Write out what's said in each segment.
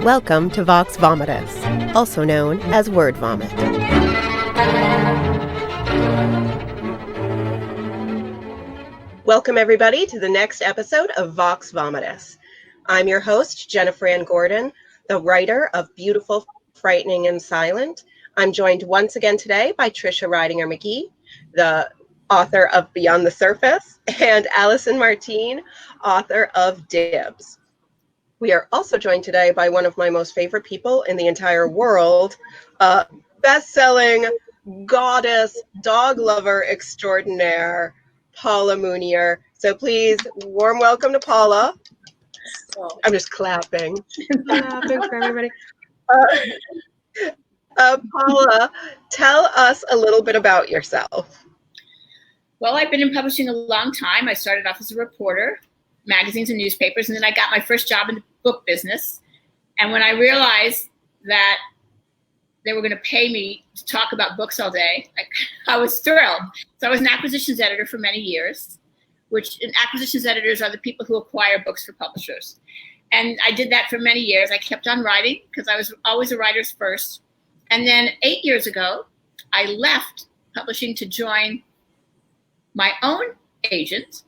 Welcome to Vox Vomitus, also known as word vomit. Welcome everybody to the next episode of Vox Vomitus. I'm your host, Jennifer Ann Gordon, the writer of Beautiful, Frightening, and Silent. I'm joined once again today by Trisha Mckee, the author of Beyond the Surface, and Allison Martine, author of Dibs. We are also joined today by one of my most favorite people in the entire world, best-selling goddess, dog lover extraordinaire, Paula Mounier. So please, warm welcome to Paula. I'm just clapping. Clapping for everybody. Paula, tell us a little bit about yourself. Well, I've been in publishing a long time. I started off as a reporter, magazines and newspapers, and then I got my first job in the book business. And when I realized that they were going to pay me to talk about books all day, I was thrilled. So I was an acquisitions editor for many years, acquisitions editors are the people who acquire books for publishers. And I did that for many years. I kept on writing because I was always a writer's first. And then 8 years ago, I left publishing to join my own agent.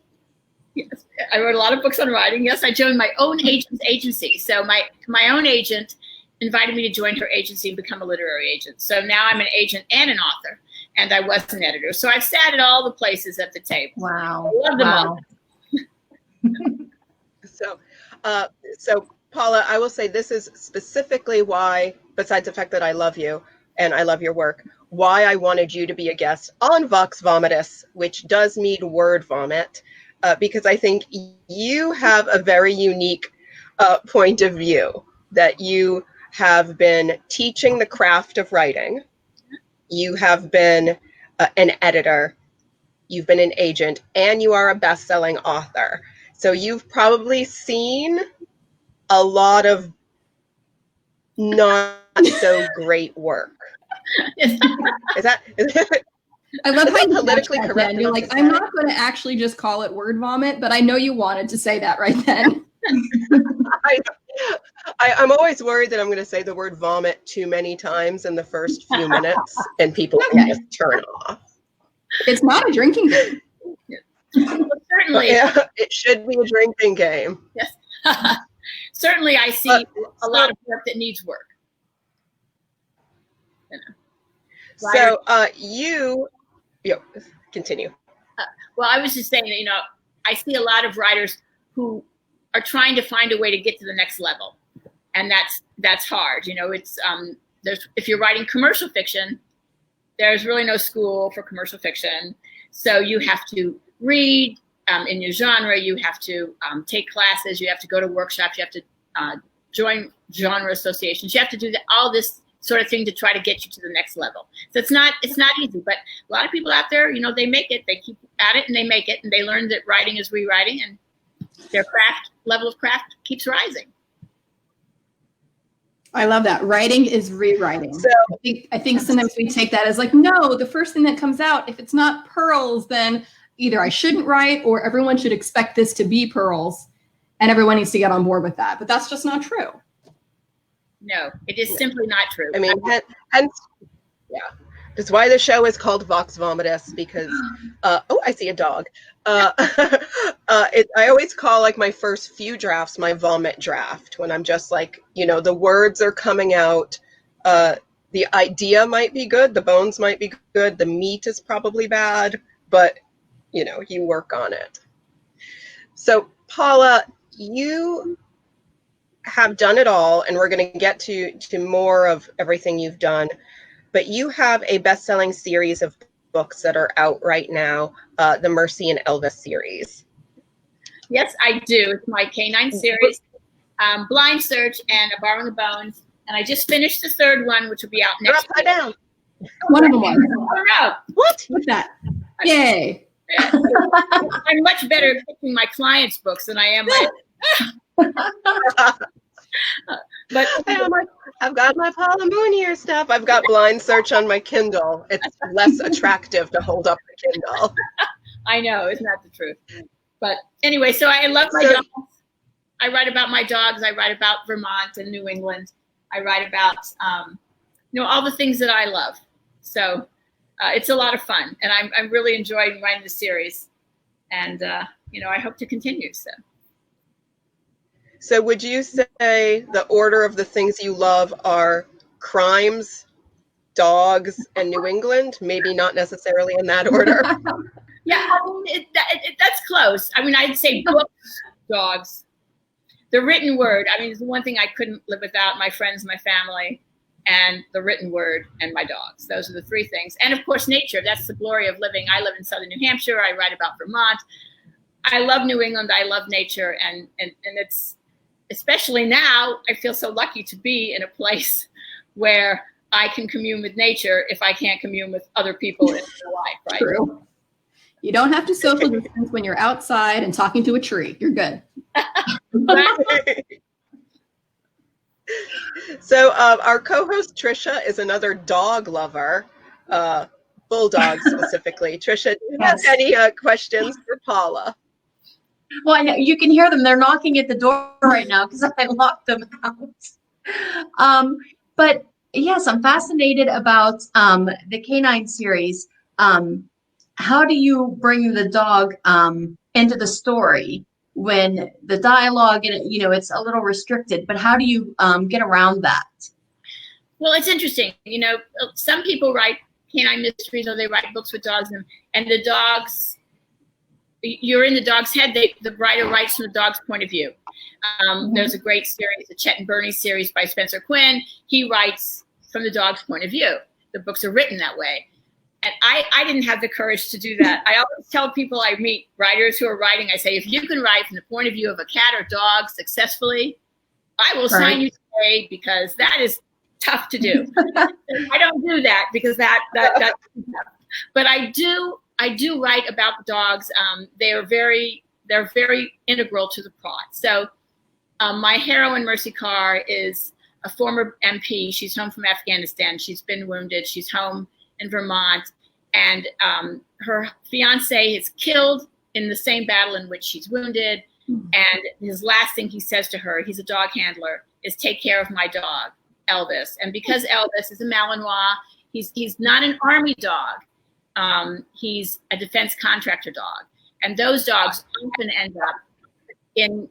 Yes, I wrote a lot of books on writing. Yes, I joined my own agent's agency. So my own agent invited me to join her agency and become a literary agent. So now I'm an agent and an author, and I was an editor. So I've sat at all the places at the table. Wow. I love them all. So Paula, I will say this is specifically why, besides the fact that I love you and I love your work, why I wanted you to be a guest on Vox Vomitus, which does mean word vomit, because I think you have a very unique point of view, that you have been teaching the craft of writing. You have been an editor, you've been an agent, and you are a best-selling author. So you've probably seen a lot of not so great work. Is that I love how you politically correct? You're like, I'm not going to actually just call it word vomit, but I know you wanted to say that right then. I'm always worried that I'm going to say the word vomit too many times in the first few minutes, and people can just turn off. It's not a drinking game. Well, certainly. Yeah, it should be a drinking game. Yes. Certainly, I see a lot of work that needs work. You know. So you continue. Well, I was just saying that, I see a lot of writers who are trying to find a way to get to the next level. And that's hard. It's if you're writing commercial fiction, there's really no school for commercial fiction. So you have to read in your genre, you have to take classes, you have to go to workshops, you have to join genre associations, you have to do all this sort of thing to try to get you to the next level. So it's not easy, but a lot of people out there, they make it, they keep at it and they make it, and they learn that writing is rewriting, and their level of craft keeps rising. I love that. Writing is rewriting. So I think sometimes we take that as like, no, the first thing that comes out, if it's not pearls, then either I shouldn't write or everyone should expect this to be pearls, and everyone needs to get on board with that. But that's just not true. No, it is simply not true. I mean, hence, that's why the show is called Vox Vomitus, because, I see a dog. I always call like my first few drafts my vomit draft, when I'm just like, the words are coming out. The idea might be good. The bones might be good. The meat is probably bad, but, you work on it. So Paula, you have done it all, and we're going to get to more of everything you've done, but you have a best-selling series of books that are out right now, the Mercy and Elvis series. Yes, I do. It's my canine series, Blind Search and A Bar on the Bones, and I just finished the third one, which will be out next week. Down. One of them was. Oh, no. What? What's that? Yay. I'm much better at picking my clients' books than I am but I've got my Paula Mounier stuff. I've got Blind Search on my Kindle. It's less attractive to hold up the Kindle. I know, isn't that the truth? But anyway, so I love my dogs. I write about my dogs. I write about Vermont and New England. I write about, all the things that I love. So it's a lot of fun, and I'm really enjoying writing the series, and I hope to continue. So would you say the order of the things you love are crimes, dogs, and New England? Maybe not necessarily in that order. Yeah, that's close. I mean, I'd say books, dogs, the written word. I mean, it's the one thing I couldn't live without: my friends, my family, and the written word, and my dogs. Those are the three things. And of course, nature. That's the glory of living. I live in southern New Hampshire. I write about Vermont. I love New England. I love nature, and it's, especially now, I feel so lucky to be in a place where I can commune with nature if I can't commune with other people in real life, right? True. You don't have to social distance when you're outside and talking to a tree. You're good. So our co-host Trisha is another dog lover, bulldogs specifically. Trisha, do you have any questions for Paula? Well, you can hear them. They're knocking at the door right now because I locked them out. But yes, I'm fascinated about the canine series. How do you bring the dog into the story when the dialogue, it's a little restricted, but how do you get around that? Well, it's interesting. Some people write canine mysteries, or they write books with dogs, and the dogs, you're in the dog's head. The writer writes from the dog's point of view. There's a great series, the Chet and Bernie series by Spencer Quinn. He writes from the dog's point of view. The books are written that way. And I didn't have the courage to do that. I always tell people I meet, writers who are writing, I say, if you can write from the point of view of a cat or dog successfully, I will sign you today, because that is tough to do. I don't do that because that's tough. But I do write about the dogs. They're very integral to the plot. So my heroine, Mercy Carr, is a former MP. She's home from Afghanistan. She's been wounded. She's home in Vermont, and her fiance is killed in the same battle in which she's wounded. And his last thing he says to her, he's a dog handler, is take care of my dog, Elvis. And because Elvis is a Malinois, he's not an army dog. He's a defense contractor dog. And those dogs often end up in,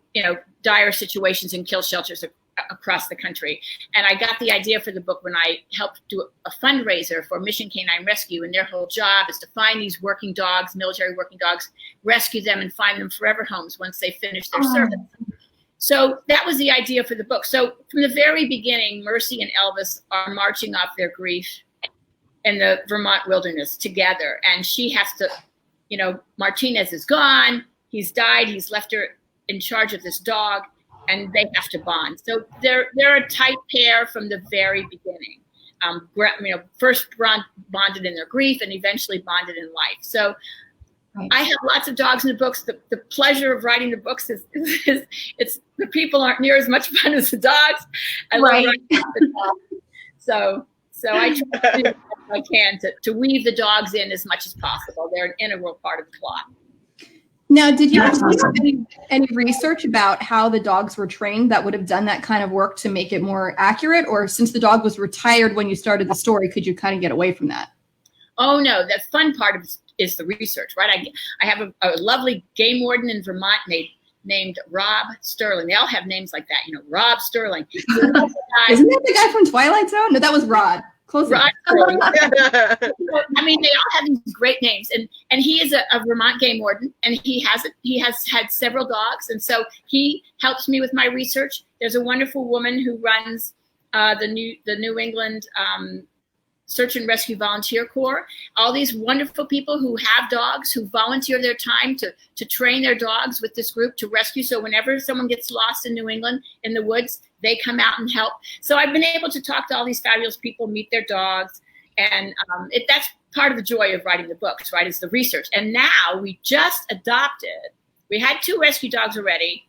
dire situations in kill shelters across the country. And I got the idea for the book when I helped do a fundraiser for Mission Canine Rescue, and their whole job is to find these working dogs, military working dogs, rescue them and find them forever homes once they finish their service. So that was the idea for the book. So from the very beginning, Mercy and Elvis are marching off their grief in the Vermont wilderness together. And she has to, Martinez is gone, he's died, he's left her in charge of this dog, and they have to bond. So they're a tight pair from the very beginning. First bonded in their grief, and eventually bonded in life. So I have lots of dogs in the books. The pleasure of writing the books is it's the people aren't near as much fun as the dogs. I love writing about the dogs. So I try to do what I can to weave the dogs in as much as possible. They're an integral part of the plot. Now, did you do any research about how the dogs were trained that would have done that kind of work to make it more accurate? Or since the dog was retired when you started the story, could you kind of get away from that? Oh, no. The fun part of is the research, right? I have a lovely game warden in Vermont named Rob Sterling. They all have names like that, Rob Sterling. Isn't that the guy from Twilight Zone? No, that was Rod. Close Rod Sterling. I mean, they all have these great names, and he is a Vermont game warden, and he has had several dogs, and so he helps me with my research. There's a wonderful woman who runs the New England Search and Rescue Volunteer Corps. All these wonderful people who have dogs, who volunteer their time to train their dogs with this group to rescue. So whenever someone gets lost in New England in the woods, they come out and help. So I've been able to talk to all these fabulous people, meet their dogs, and that's part of the joy of writing the books, right, is the research. And now we had 2 rescue dogs already,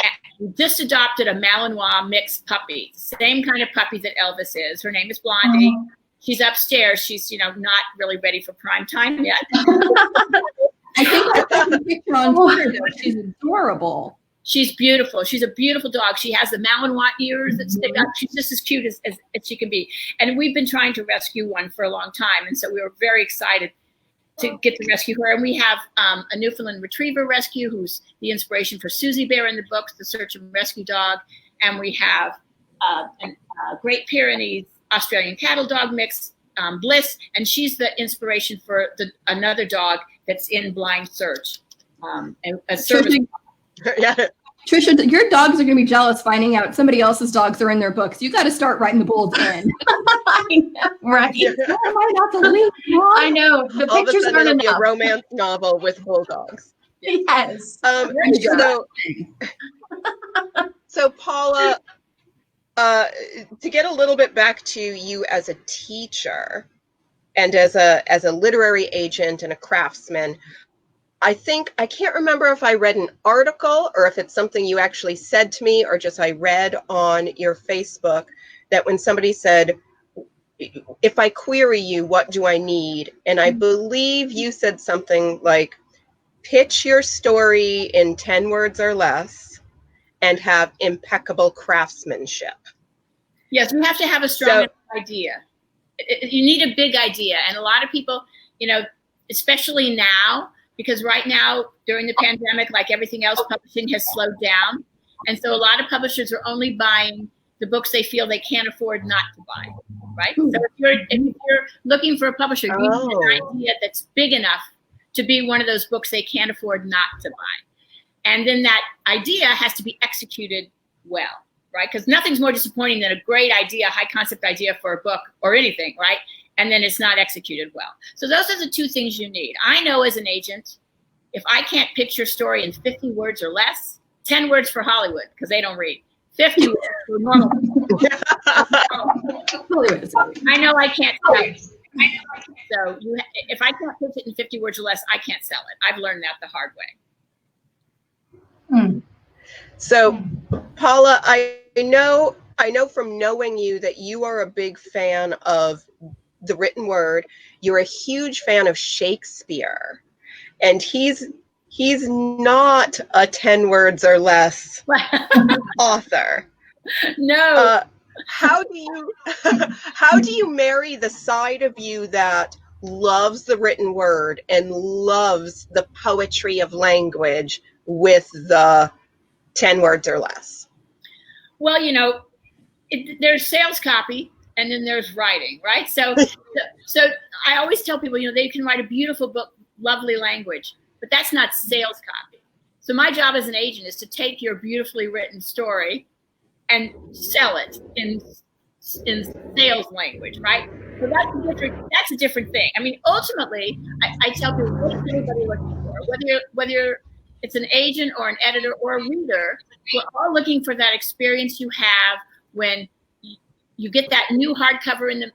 and we just adopted a Malinois mixed puppy, same kind of puppy that Elvis is. Her name is Blondie. She's upstairs. She's, not really ready for prime time yet. I think I saw the picture on Twitter. She's adorable. She's beautiful. She's a beautiful dog. She has the Malinois ears that stick up. She's just as cute as she can be. And we've been trying to rescue one for a long time. And so we were very excited to get to rescue her. And we have a Newfoundland Retriever rescue who's the inspiration for Susie Bear in the books, the search and rescue dog. And we have a Great Pyrenees Australian cattle dog mix, Bliss. And she's the inspiration for another dog that's in blind search. A service. Yeah. Trisha, your dogs are going to be jealous finding out somebody else's dogs are in their books. You got to start writing the bulls in. I know, right? Am I not the lead, Mom? I know. The All pictures of a sudden aren't it'll be a enough. romance novel with bulldogs. Yes. So Paula, to get a little bit back to you as a teacher and as a literary agent and a craftsman, I can't remember if I read an article or if it's something you actually said to me or just I read on your Facebook that when somebody said, if I query you, what do I need? And I believe you said something like, pitch your story in 10 words or less and have impeccable craftsmanship. Yes, we have to have a strong idea. You need a big idea. And a lot of people, especially now, because right now during the pandemic, like everything else, publishing has slowed down. And so a lot of publishers are only buying the books they feel they can't afford not to buy, right? So if you're looking for a publisher, you need an idea that's big enough to be one of those books they can't afford not to buy. And then that idea has to be executed well, right? Because nothing's more disappointing than a great idea, high concept idea for a book or anything, right? And then it's not executed well. So those are the two things you need. I know as an agent, if I can't pitch your story in 50 words or less, 10 words for Hollywood, because they don't read, 50 words for normal people. I know I can't sell it. So if I can't pitch it in 50 words or less, I can't sell it. I've learned that the hard way. So, Paula, I know from knowing you that you are a big fan of the written word. You're a huge fan of Shakespeare, and he's not a 10 words or less author. No. How do you marry the side of you that loves the written word and loves the poetry of language with the 10 words or less? Well, there's sales copy and then there's writing, right? So I always tell people, they can write a beautiful book, lovely language, but that's not sales copy. So my job as an agent is to take your beautifully written story and sell it in sales language, right? So that's a different thing. I mean, ultimately, I tell people, what is everybody looking for? Whether it's an agent or an editor or a reader, we're all looking for that experience you have when you get that new hardcover in the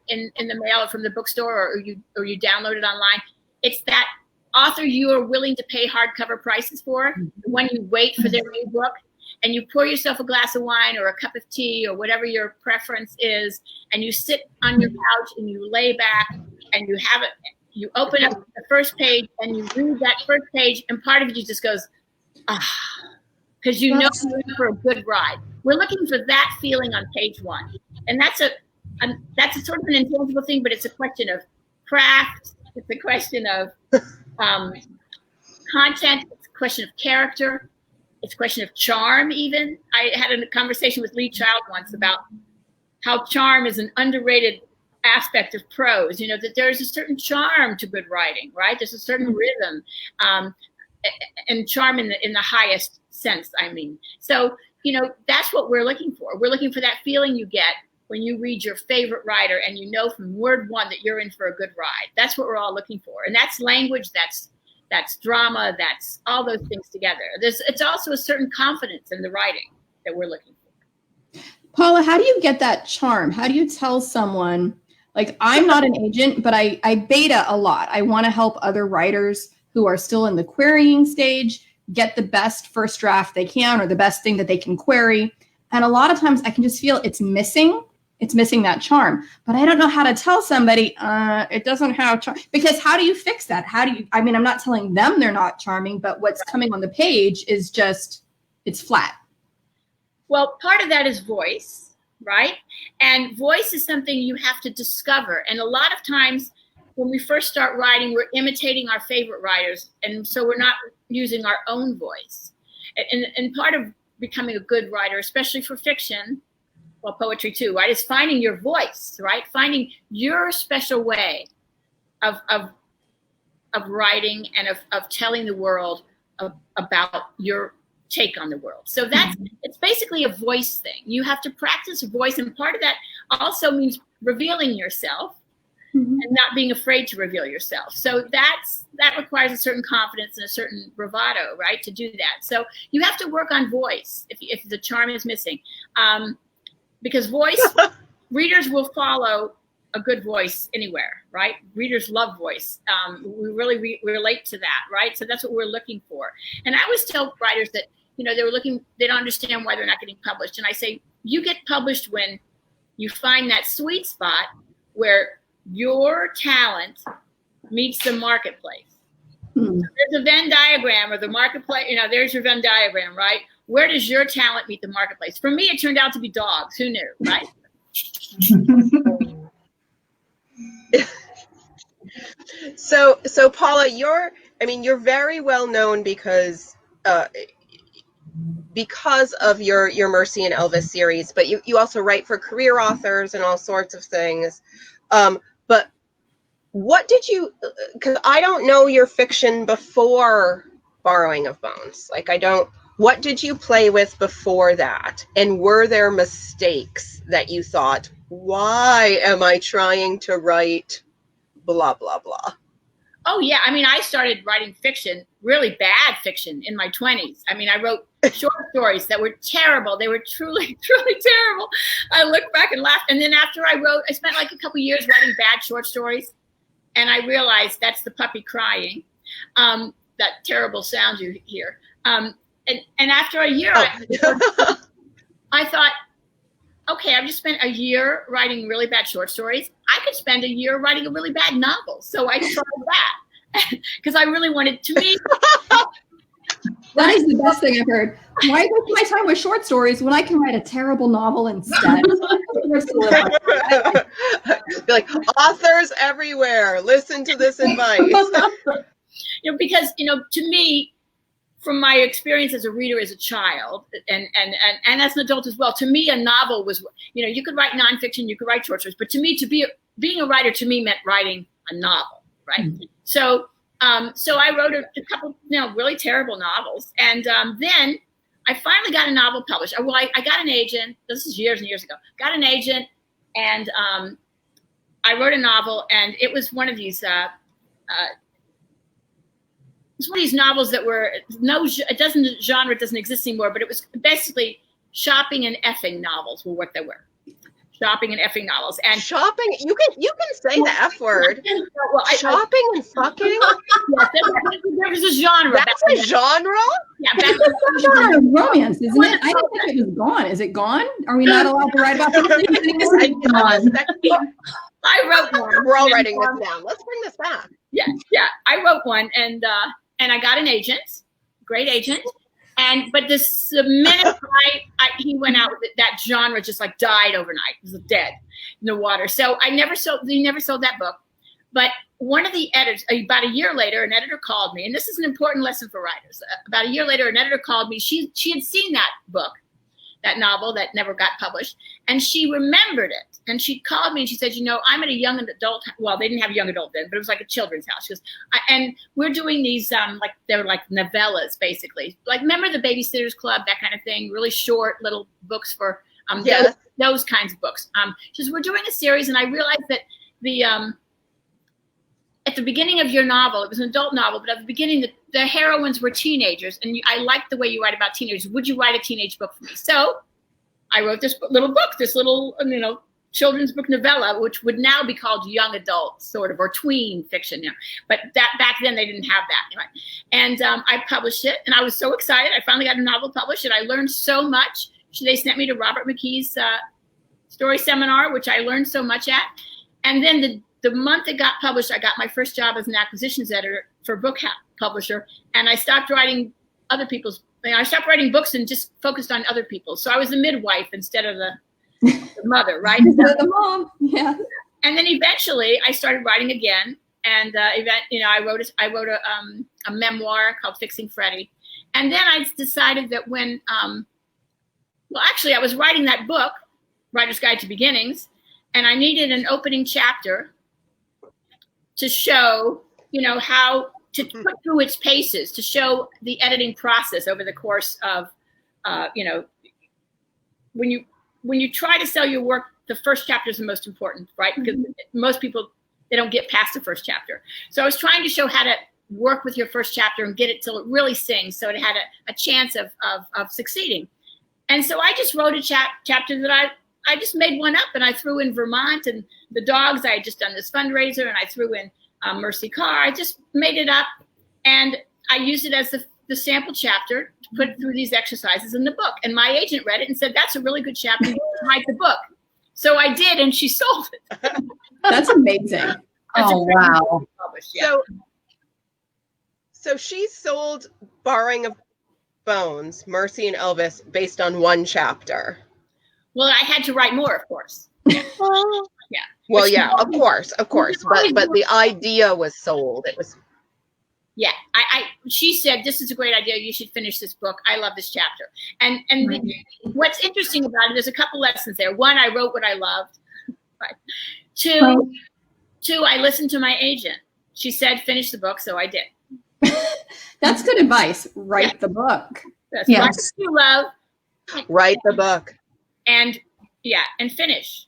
mail or from the bookstore, or you download it online. It's that author you are willing to pay hardcover prices for when you wait for their new book, and you pour yourself a glass of wine or a cup of tea or whatever your preference is, and you sit on your couch and you lay back and you open up the first page and you read that first page, and part of you just goes, because you're in for a good ride. We're looking for that feeling on page one. And that's a sort of an intangible thing, but it's a question of craft. It's a question of content. It's a question of character. It's a question of charm, even. I had a conversation with Lee Child once about how charm is an underrated aspect of prose, that there's a certain charm to good writing, right? There's a certain rhythm and charm in the highest sense, I mean. So, that's what we're looking for. We're looking for that feeling you get when you read your favorite writer and you know from word one that you're in for a good ride. That's what we're all looking for. And that's language, that's drama, that's all those things together. It's also a certain confidence in the writing that we're looking for. Paula, how do you get that charm? How do you tell someone, like, I'm not an agent, but I beta a lot. I want to help other writers who are still in the querying stage get the best first draft they can, or the best thing that they can query. And a lot of times I can just feel it's missing that charm, but I don't know how to tell somebody, it doesn't have charm, because how do you fix that? I'm not telling them they're not charming, but what's coming on the page is just it's flat. Well, part of that is voice, right? And voice is something you have to discover. And a lot of times when we first start writing, we're imitating our favorite writers. And so we're not using our own voice. And part of becoming a good writer, especially for fiction, well, poetry too, right, is finding your voice, right? Finding your special way of writing and of telling the world about your take on the world. So that's, it's basically a voice thing. You have to practice voice, and part of that also means revealing yourself and not being afraid to reveal yourself. So that requires a certain confidence and a certain bravado, right, to do that. So you have to work on voice if the charm is missing, because voice, readers will follow a good voice anywhere, right? Readers love voice. We really relate to that, right? So that's what we're looking for. And I always tell writers that, you know, they don't understand why they're not getting published. And I say, you get published when you find that sweet spot where your talent meets the marketplace. So there's a Venn diagram, or the marketplace, you know, there's your Venn diagram, right? Where does your talent meet the marketplace? For me, it turned out to be dogs. Who knew, right? So Paula, you're very well known because of your Mercy and Elvis series, but you also write for career authors and all sorts of things. But what did you, because I don't know your fiction before Borrowing of Bones. Like, what did you play with before that? And were there mistakes that you thought, why am I trying to write blah, blah, blah? Oh, yeah. I mean, I started writing fiction, really bad fiction, in my 20s. I mean, I wrote short stories that were terrible. They were truly, truly terrible. I look back and laugh. And then after I spent like a couple years writing bad short stories. And I realized that's the puppy crying, that terrible sound you hear. And after a year, I thought, okay, I've just spent a year writing really bad short stories. I could spend a year writing a really bad novel. So I tried that because I really wanted to be. That is the best thing I've heard. Why waste my time with short stories when I can write a terrible novel instead? Be like, authors everywhere, listen to this advice. You know, because, you know, to me, from my experience as a reader as a child and as an adult as well, to me, a novel was, you know, you could write nonfiction, you could write short stories, but to me, being a writer to me meant writing a novel, right? So I wrote a couple, you know, really terrible novels. And then I finally got a novel published. Well, I got an agent. This is years and years ago. Got an agent, and I wrote a novel, and it was one of these it's one of these novels that were genre doesn't exist anymore, but it was basically shopping and effing novels were what they were. Shopping and effing novels. And shopping, you can say the F word. Well, shopping and fucking? Yes, there was a genre. That's a genre? Yeah, it's a genre of romance, isn't it? I didn't think it was gone. Is it gone? Are we not allowed to write about these things anymore? I wrote one. We're all writing this down. Let's bring this back. Yeah. I wrote one, and I got an agent, great agent. But the minute he went out with it, that genre just like died overnight. It was dead in the water. So he never sold that book. But one of the editors, about a year later, an editor called me, and this is an important lesson for writers. About a year later, an editor called me. She had seen that book, that novel that never got published, and she remembered it. And she called me and she said, you know, I'm at a young adult. Well, they didn't have a young adult then, but it was like a children's house. She goes, and we're doing these, like they were like novellas, basically. Like, remember the Babysitter's Club, that kind of thing, really short little books for those kinds of books. She says, we're doing a series, and I realized that at the beginning of your novel, it was an adult novel, but at the beginning, the heroines were teenagers, and I liked the way you write about teenagers. Would you write a teenage book for me? So I wrote this little book, this little, you know, children's book novella, which would now be called young adult, sort of, or tween fiction. You know. But that back then they didn't have that. Right? And I published it, and I was so excited. I finally got a novel published, and I learned so much. They sent me to Robert Mckee's story seminar, which I learned so much at. And then the month it got published, I got my first job as an acquisitions editor for a book publisher, and I stopped writing other people's I stopped writing books and just focused on other people. So I was the midwife instead of the mother, right? The mom, yeah. And then eventually I started writing again. And I wrote a memoir called Fixing Freddie. And then I decided that when, I was writing that book, Writer's Guide to Beginnings, and I needed an opening chapter to show, how to put through its paces, to show the editing process over the course of, when you try to sell your work, the first chapter is the most important, right? Because most people, they don't get past the first chapter. So I was trying to show how to work with your first chapter and get it till it really sings, so it had a chance of succeeding. And so I just wrote a chapter that I just made one up, and I threw in Vermont and the dogs. I had just done this fundraiser, and I threw in Mercy Carr. I just made it up, and I used it as the sample chapter to put through these exercises in the book. And my agent read it and said, "That's a really good chapter. Write the book." So I did, and she sold it. That's amazing. Oh, wow. Yeah. So she sold Borrowing of Bones, Mercy and Elvis, based on one chapter. Well, I had to write more, of course. Yeah. Yeah. Well, yeah, of course. But the idea was sold. It was. Yeah. She said, "This is a great idea. You should finish this book. I love this chapter." And what's interesting about it, there's a couple lessons there. One, I wrote what I loved. Right. Two, I listened to my agent. She said, "Finish the book," so I did. That's good advice. Write the book. That's Yes. write what you love. Write the book. And finish.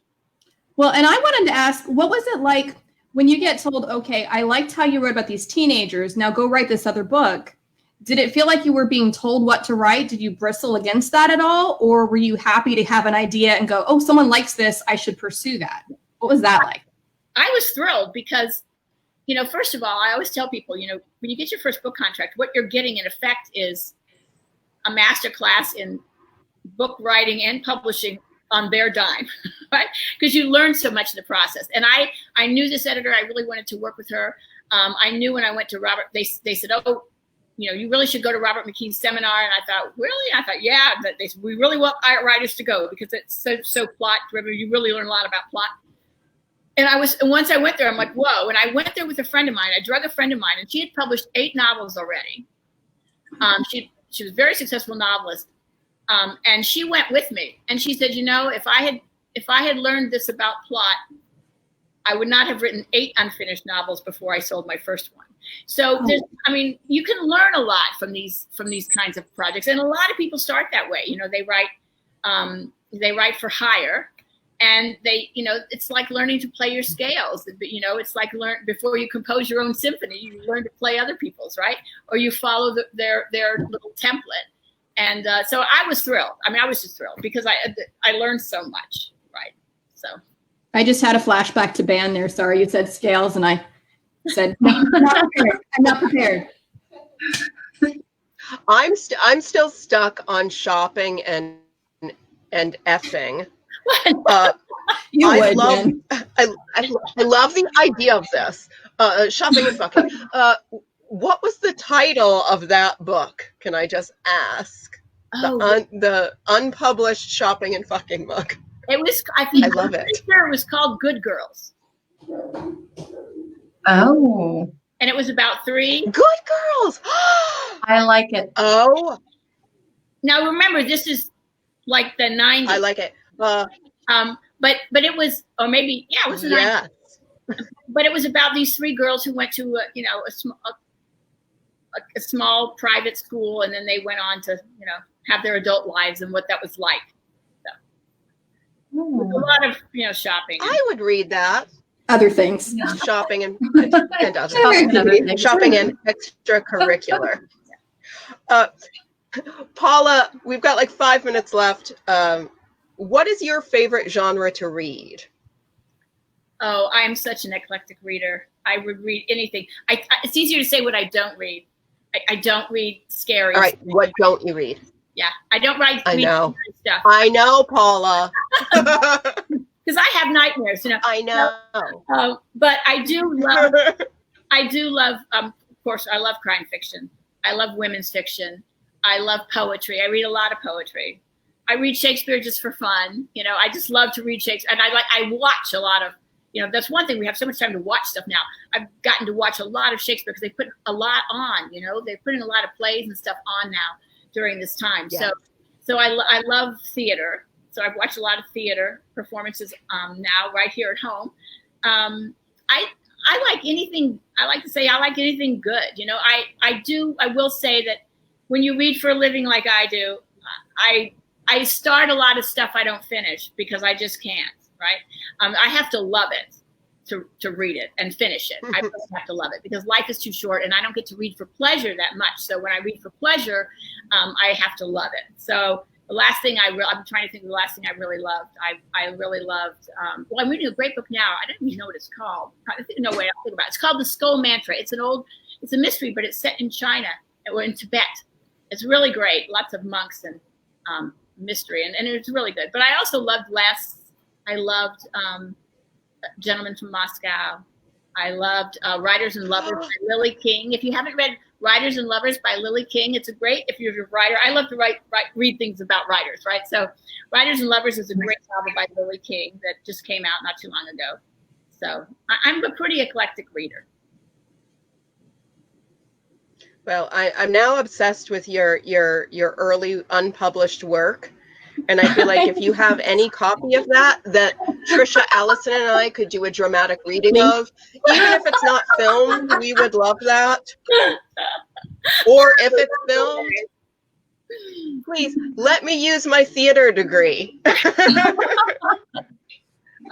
Well, and I wanted to ask, what was it like when you get told, okay, I liked how you wrote about these teenagers, now go write this other book? Did it feel like you were being told what to write? Did you bristle against that at all? Or were you happy to have an idea and go, oh, someone likes this, I should pursue that? What was that like? I was thrilled because, first of all, I always tell people, when you get your first book contract, what you're getting in effect is a master class in book writing and publishing on their dime, right? Because you learn so much in the process. And I knew this editor. I really wanted to work with her. I knew when I went to Robert, they said, "Oh, you really should go to Robert McKee's seminar." And I thought, really? I thought, yeah. But they said, "We really want our writers to go because it's so plot driven. You really learn a lot about plot." And once I went there, I'm like, whoa. And I went there with a friend of mine. I drug a friend of mine, and she had published 8 novels already. She was a very successful novelist. And she went with me, and she said, if I had learned this about plot, I would not have written 8 unfinished novels before I sold my first one. So you can learn a lot from these kinds of projects. And a lot of people start that way. They write for hire, and it's like learning to play your scales. It's like before you compose your own symphony, you learn to play other people's, right? Or you follow their little template. And so I was thrilled. I was just thrilled because I learned so much, right? So I just had a flashback to band there. Sorry, you said scales, and I said, no, I'm not prepared. I'm not prepared. I'm still stuck on shopping and effing. I love the idea of this. Shopping and fucking. What was the title of that book? Can I just ask? The unpublished shopping and fucking book. It was. I love it. Sure, it was called Good Girls. Oh. And it was about 3 good girls. I like it. Oh. Now remember, this is like the 90s. I like it. But it was, or maybe it was the 90s. But it was about these 3 girls who went to a small private school, and then they went on to have their adult lives and what that was like. So, a lot of shopping. I would read that. Other things. Yeah. Shopping and shopping and extracurricular. Paula, we've got like 5 minutes left. What is your favorite genre to read? Oh, I am such an eclectic reader. I would read anything. It's easier to say what I don't read. I don't read scary. All right, what don't you read? Yeah, I don't read know. stuff. I know, Paula. Because I have nightmares, I know. But I do love. Of course, I love crime fiction. I love women's fiction. I love poetry. I read a lot of poetry. I read Shakespeare just for fun. You know, I just love to read Shakespeare. And I watch a lot of, you know, that's one thing. We have so much time to watch stuff now. I've gotten to watch a lot of Shakespeare because they put a lot on, you know, they're putting a lot of plays and stuff on now during this time. Yeah. So I love theater. So I've watched a lot of theater performances now right here at home. I like anything. I like to say I like anything good. You know, I will say that when you read for a living like I do, I start a lot of stuff I don't finish because I just can't, right? I have to love it to read it and finish it. I just have to love it because life is too short and I don't get to read for pleasure that much. So when I read for pleasure, I have to love it. So the last thing I'm trying to think of the last thing I really loved. I really loved, well, I'm reading a great book now. I don't even know what it's called. I think, no, wait, I'll think about it. It's called The Skull Mantra. It's a mystery, but it's set in China or in Tibet. It's really great. Lots of monks and mystery, and it's really good. But I also loved Gentleman from Moscow. I loved Writers and Lovers by Lily King. If you haven't read Writers and Lovers by Lily King, it's a great, if you're a writer, I love to read things about writers, right? So Writers and Lovers is a great novel by Lily King that just came out not too long ago. So I'm a pretty eclectic reader. Well, I'm now obsessed with your early unpublished work. And I feel like if you have any copy of that Trisha, Allison, and I could do a dramatic reading of, even if it's not filmed, we would love that. Or if it's filmed, please let me use my theater degree.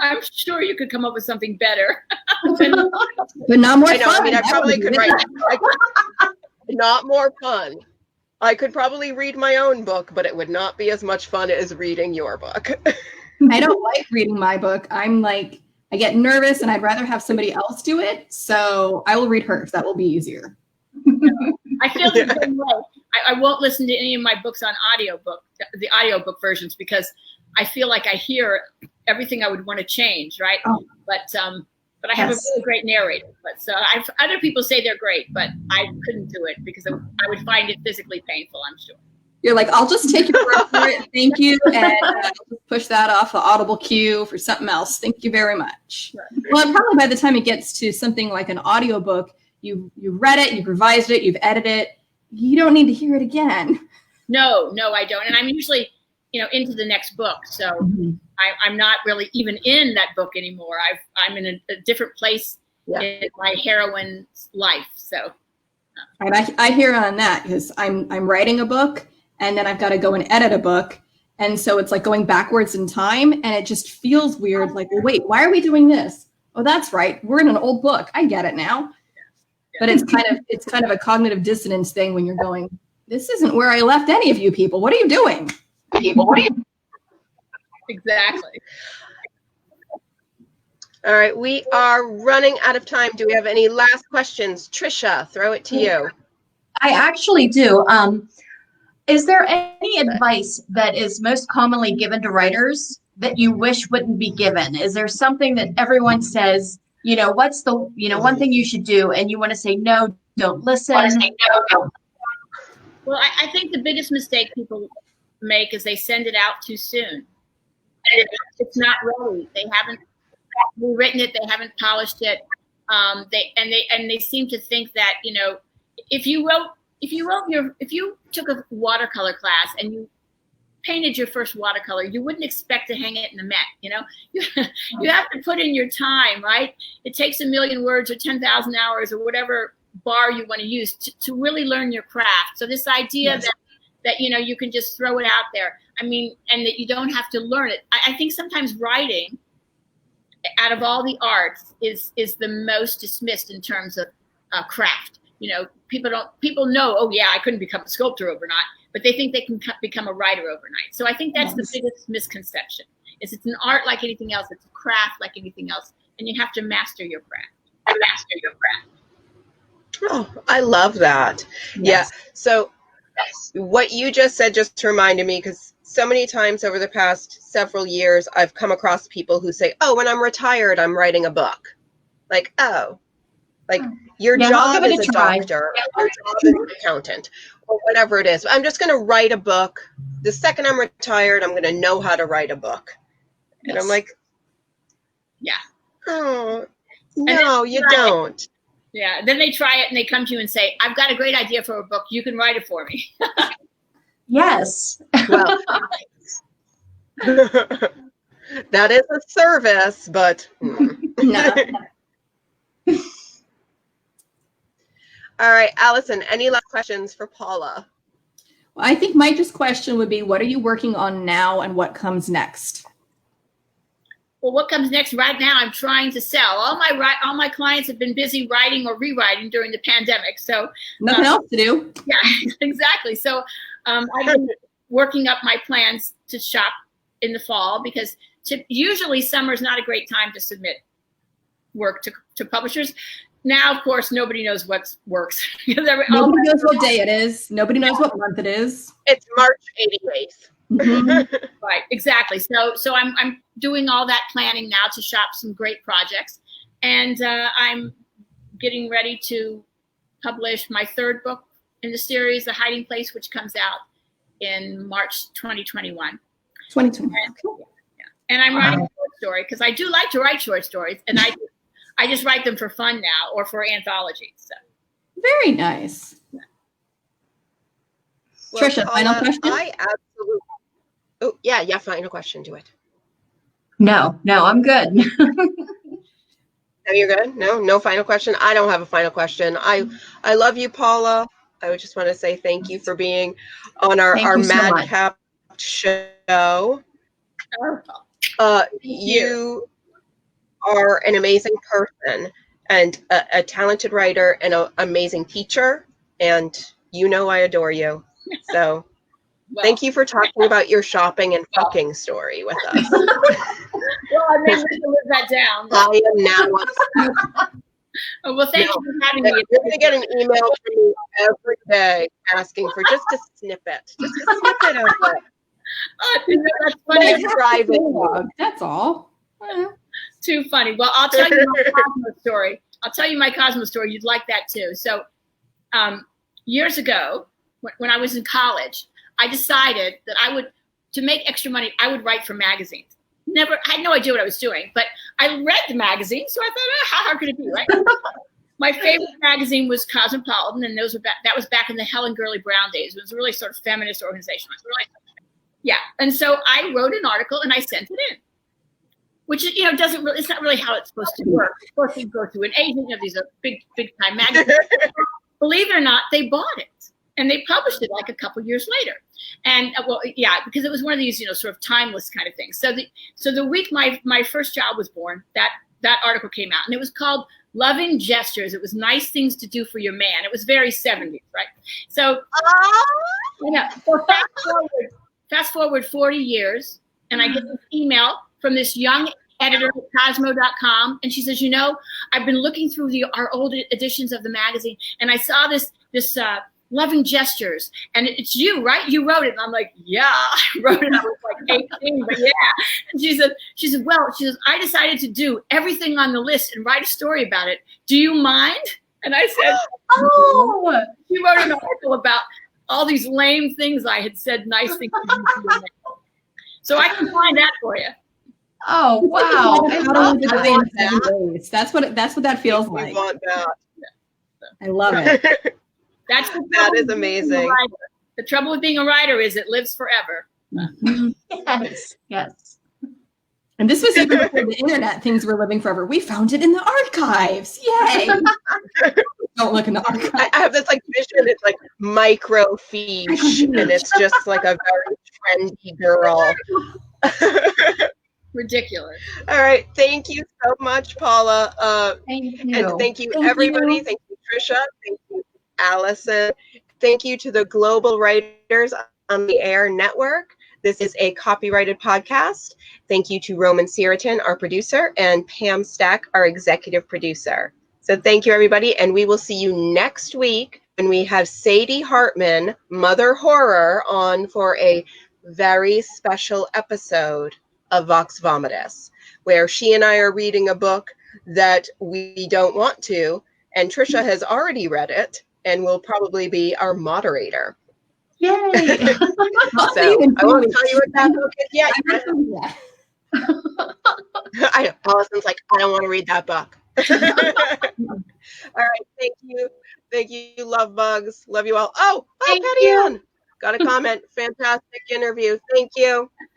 I'm sure you could come up with something better. But not more fun. I mean, I probably could write. Not more fun. I could probably read my own book, but it would not be as much fun as reading your book. I don't like reading my book. I'm like, I get nervous and I'd rather have somebody else do it. So I will read hers. That will be easier. I feel the same way. I won't listen to any of my books on the audiobook versions, because I feel like I hear everything I would want to change, right? Oh. But I have a really great narrator. But so other people say they're great, but I couldn't do it because I would find it physically painful, I'm sure. You're like, I'll just take your word for it. Thank you. And push that off the Audible queue for something else. Thank you very much. Sure. Well, and probably by the time it gets to something like an audiobook, you've read it, you've revised it, you've edited it. You don't need to hear it again. No, I don't. And I'm usually, into the next book. So I'm not really even in that book anymore. I'm in a different place in my heroine's life. So. And I hear on that because I'm writing a book and then I've got to go and edit a book. And so it's like going backwards in time and it just feels weird. Like, well, wait, why are we doing this? Oh, that's right. We're in an old book. I get it now. But it's kind of a cognitive dissonance thing when you're going, this isn't where I left any of you people. What are you doing? Exactly. All right, we are running out of time. Do we have any last questions? Trisha, throw it to you. I actually do. Is there any advice that is most commonly given to writers that you wish wouldn't be given? Is there something that everyone says, what's the, one thing you should do, and you want to say, no, don't listen? Well, I think the biggest mistake people make is they send it out too soon. It's not ready. They haven't rewritten it. They haven't polished it. They seem to think that, if you took a watercolor class and you painted your first watercolor, you wouldn't expect to hang it in the Met. You have to put in your time, right? It takes 1 million words or 10,000 hours or whatever bar you want to use to really learn your craft. So this idea that you can just throw it out there, and that you don't have to learn it. I think sometimes writing, out of all the arts, is the most dismissed in terms of craft. People know, oh yeah, I couldn't become a sculptor overnight, but they think they can become a writer overnight. So I think that's the biggest misconception. It's an art like anything else. It's a craft like anything else, and you have to master your craft. Oh, I love that. Yes. Yeah. So what you just said just reminded me, because so many times over the past several years, I've come across people who say, oh, when I'm retired, I'm writing a book. Like, oh, Like your Yeah, I'll job give it is a a try. doctor, or your job is an accountant, or whatever it is. I'm just going to write a book. The second I'm retired, I'm going to know how to write a book. And Yes. I'm like, Yeah. oh, no, you don't. Yeah. Then they try it and they come to you and say, I've got a great idea for a book. You can write it for me. Yes. Well, that is a service, but No. All right, Allison, any last questions for Paula? Well, I think my just question would be, what are you working on now and what comes next? Well, what comes next? Right now, I'm trying to sell. All my clients have been busy writing or rewriting during the pandemic. So Nothing else to do. yeah, exactly. So I've been working up my plans to shop in the fall, because usually summer is not a great time to submit work to publishers. Now, of course, nobody knows what works. Nobody knows what day it is. Nobody knows what month it is. It's March 88th. Mm-hmm. Right, exactly. So I'm doing all that planning now to shop some great projects, and I'm getting ready to publish my third book in the series, The Hiding Place, which comes out in March 2021. 2020. And I'm writing a short story, because I do like to write short stories, and I just write them for fun now, or for anthologies. So. Very nice. Well, Trisha, Paula, final question? I absolutely. Oh, yeah, final question. Do it. No, I'm good. No, you're good? No final question? I don't have a final question. I love you, Paula. I would just want to say thank you for being on our Thank you so much. Madcap show. You are an amazing person, and a talented writer, and an amazing teacher, and I adore you. So Well, thank you for talking about your shopping and fucking story with us. Well, I may have to live that down. I am now. Well, thank you for having me. You're going to get an email from me every day asking for just a snippet. Just a snippet of it. That's funny. Nice driving. That's all. Too funny. Well, I'll tell you my Cosmo story. You'd like that too. So years ago, when I was in college, I decided that to make extra money, I would write for magazines. I had no idea what I was doing, but I read the magazine, so I thought, how hard could it be, right? My favorite magazine was Cosmopolitan, and that was back in the Helen Gurley Brown days. It was a really sort of feminist organization. Yeah, and so I wrote an article and I sent it in, which it's not really how it's supposed to work. Of course, you go through an agent. These are big time magazines. Believe it or not, they bought it. And they published it like a couple years later. And because it was one of these, sort of timeless kind of things. So the week my first child was born, that article came out, and it was called Loving Gestures. It was nice things to do for your man. It was very 70s, right? So, so fast forward 40 years, and I get this email from this young editor at Cosmo.com, and she says, I've been looking through our old editions of the magazine, and I saw this Loving Gestures, and it's you, right? You wrote it. And I'm like, yeah, I wrote it. I was like 18, but yeah. And she said, I decided to do everything on the list and write a story about it. Do you mind? And I said, oh. She wrote an article about all these lame things I had said, nice things to do. So I can find that for you. Oh, wow. That's what that feels like. Want that. I love it. That is amazing. The trouble with being a writer is it lives forever. Yes. And this was even before the internet, things were living forever. We found it in the archives. Yay. Don't look in the archives. I have this vision. It's like microfiche, and it's just like a very trendy girl. Ridiculous. All right. Thank you so much, Paula. Thank you. And thank you, everybody. Thank you, Trisha. Thank you, Allison. Thank you to the Global Writers on the Air Network. This is a copyrighted podcast. Thank you to Roman Siratin, our producer, and Pam Stack, our executive producer. So thank you, everybody. And we will see you next week when we have Sadie Hartman, Mother Horror, on for a very special episode of Vox Vomitus, where she and I are reading a book that we don't want to, And Trisha has already read it and will probably be our moderator. Yay! So I won't tell you what that book is yet. I know. Allison's like, I don't want to read that book. All right. Thank you. Thank you, love bugs. Love you all. Oh, Thank Patty you. Ann got a comment. Fantastic interview. Thank you.